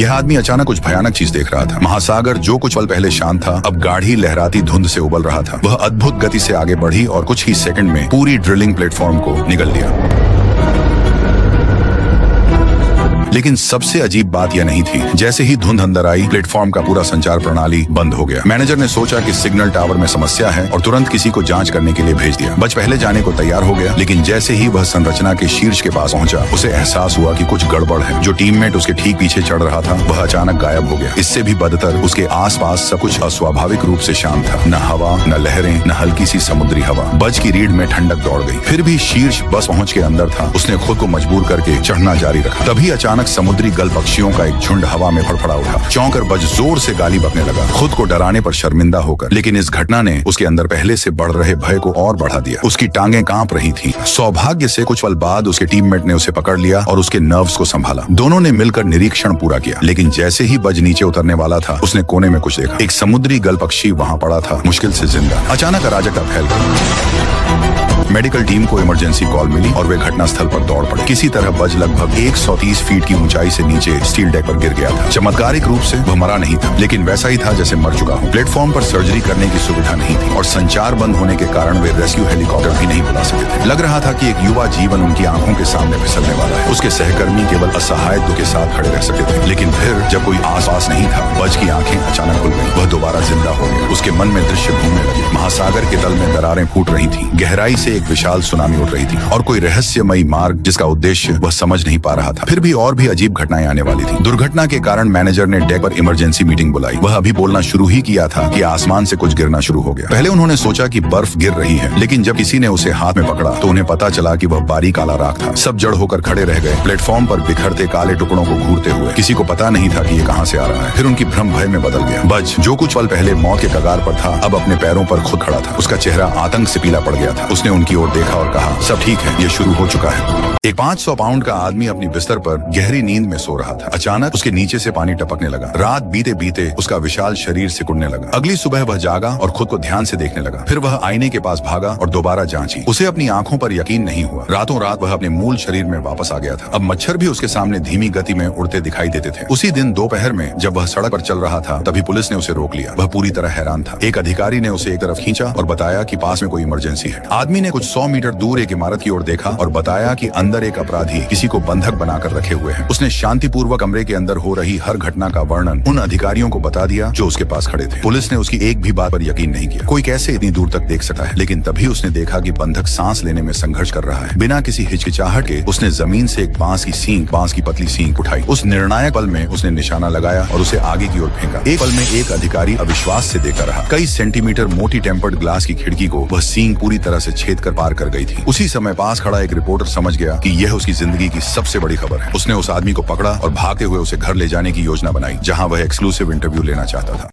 यह आदमी अचानक कुछ भयानक चीज देख रहा था। महासागर जो कुछ पल पहले शांत था, अब गाढ़ी लहराती धुंध से उबल रहा था। वह अद्भुत गति से आगे बढ़ी और कुछ ही सेकंड में पूरी ड्रिलिंग प्लेटफॉर्म को निगल लिया। लेकिन सबसे अजीब बात यह नहीं थी, जैसे ही धुंध अंदर आई, प्लेटफॉर्म का पूरा संचार प्रणाली बंद हो गया। मैनेजर ने सोचा कि सिग्नल टावर में समस्या है और तुरंत किसी को जांच करने के लिए भेज दिया। बच पहले जाने को तैयार हो गया, लेकिन जैसे ही वह संरचना के शीर्ष के पास पहुंचा, उसे एहसास हुआ कि कुछ गड़बड़ है। जो टीममेट उसके ठीक पीछे चढ़ रहा था, वह अचानक गायब हो गया। इससे भी बदतर, उसके आसपास सब कुछ अस्वाभाविक रूप से शांत था। न हवा, न लहरें, न हल्की सी समुद्री हवा। बज की रीढ़ में ठंडक दौड़ गई। फिर भी शीर्ष बस पहुंच के अंदर था। उसने खुद को मजबूर करके चढ़ना जारी रखा। तभी अचानक समुद्री गल पक्षियों का एक झुंड हवा में फड़फड़ा उठा। चौंकर बज जोर से गाली बकने लगा, खुद को डराने पर शर्मिंदा होकर। लेकिन इस घटना ने उसके अंदर पहले से बढ़ रहे भय को और बढ़ा दिया। उसकी टांगें कांप रही थीं। सौभाग्य से कुछ पल बाद उसके टीममेट ने उसे पकड़ लिया और उसके नर्व्स को संभाला। दोनों ने मिलकर निरीक्षण पूरा किया, लेकिन जैसे ही बज नीचे उतरने वाला था, उसने कोने में कुछ देखा। एक समुद्री गल पक्षी वहां पड़ा था, मुश्किल से जिंदा। अचानक अराजकता फैल गई। मेडिकल टीम को इमरजेंसी कॉल मिली और वे घटना स्थल पर दौड़ पड़े। किसी तरह बज लगभग 130 फीट की ऊंचाई से नीचे स्टील डेक पर गिर गया था। चमत्कारिक रूप से वह मरा नहीं था, लेकिन वैसा ही था जैसे मर चुका हो। प्लेटफॉर्म पर सर्जरी करने की सुविधा नहीं थी और संचार बंद होने के कारण वे रेस्क्यू हेलीकॉप्टर भी नहीं बुला सके थे। लग रहा था कि एक युवा जीवन उनकी आंखों के सामने फिसलने वाला है। उसके सहकर्मी केवल असहायता के साथ खड़े रह सके थे। लेकिन फिर जब कोई आसपास नहीं था, बज की आंखें अचानक खुल गई। वह दोबारा जिंदा हो गया। उसके मन में दृश्य घूमने लगे। महासागर के तल में दरारें फूट रही थी। गहराई से एक विशाल सुनामी उठ रही थी और कोई रहस्यमयी मार्ग जिसका उद्देश्य वह समझ नहीं पा रहा था। फिर भी और भी अजीब घटनाएं आने वाली थी। दुर्घटना के कारण मैनेजर ने डेक पर इमरजेंसी मीटिंग बुलाई। वह अभी बोलना शुरू ही किया था कि आसमान से कुछ गिरना शुरू हो गया। पहले उन्होंने सोचा कि बर्फ गिर रही है, लेकिन जब किसी ने उसे हाथ में पकड़ा तो उन्हें पता चला कि वह बारीक काला राख था। सब जड़ होकर खड़े रह गए, प्लेटफॉर्म पर बिखरते काले टुकड़ों को घूरते हुए। किसी को पता नहीं था कि ये कहां से आ रहा है। फिर उनकी भ्रम भय में बदल गया। बज जो कुछ पल पहले मौत के कगार पर था, अब अपने पैरों पर खुद खड़ा था। उसका चेहरा आतंक से पीला पड़ गया था। उसने उनकी ओर देखा और कहा, सब ठीक है, ये शुरू हो चुका है। एक 500 पाउंड का आदमी अपनी बिस्तर पर गहरी नींद में सो रहा था। अचानक उसके नीचे से पानी टपकने लगा। रात बीते बीते उसका विशाल शरीर सिकुड़ने लगा। अगली सुबह वह जागा और खुद को ध्यान से देखने लगा। फिर वह आईने के पास भागा और दोबारा जांची। उसे अपनी आंखों पर यकीन नहीं हुआ। रातों रात वह अपने मूल शरीर में वापस आ गया था। अब मच्छर भी उसके सामने धीमी गति में उड़ते दिखाई देते थे। उसी दिन दोपहर में जब वह सड़क पर चल रहा था, तभी पुलिस ने उसे रोक लिया। वह पूरी तरह हैरान था। एक अधिकारी ने उसे एक तरफ खींचा और बताया कि पास में कोई इमरजेंसी है। आदमी ने कुछ 100 मीटर दूर एक इमारत की ओर देखा और बताया कि अंदर एक अपराधी किसी को बंधक बनाकर रखे हुए हैं। उसने शांतिपूर्वक कमरे के अंदर हो रही हर घटना का वर्णन उन अधिकारियों को बता दिया जो उसके पास खड़े थे। पुलिस ने उसकी एक भी बात पर यकीन नहीं किया। कोई कैसे इतनी दूर तक देख सकता है? लेकिन तभी उसने देखा कि बंधक सांस लेने में संघर्ष कर रहा है। बिना किसी हिचकिचाहट के उसने जमीन से एक बांस की पतली सींग उठाई। उस निर्णायक पल में उसने निशाना लगाया और उसे आगे की ओर फेंका। एक पल में एक अधिकारी अविश्वास से देखता रहा। कई सेंटीमीटर मोटी टेम्पर्ड ग्लास की खिड़की को वह सींग पूरी तरह से छेद कर पार कर गई थी। उसी समय पास खड़ा एक रिपोर्टर समझ गया कि यह उसकी जिंदगी की सबसे बड़ी खबर है। उसने उस आदमी को पकड़ा और भागते हुए उसे घर ले जाने की योजना बनाई, जहां वह एक्सक्लूसिव इंटरव्यू लेना चाहता था।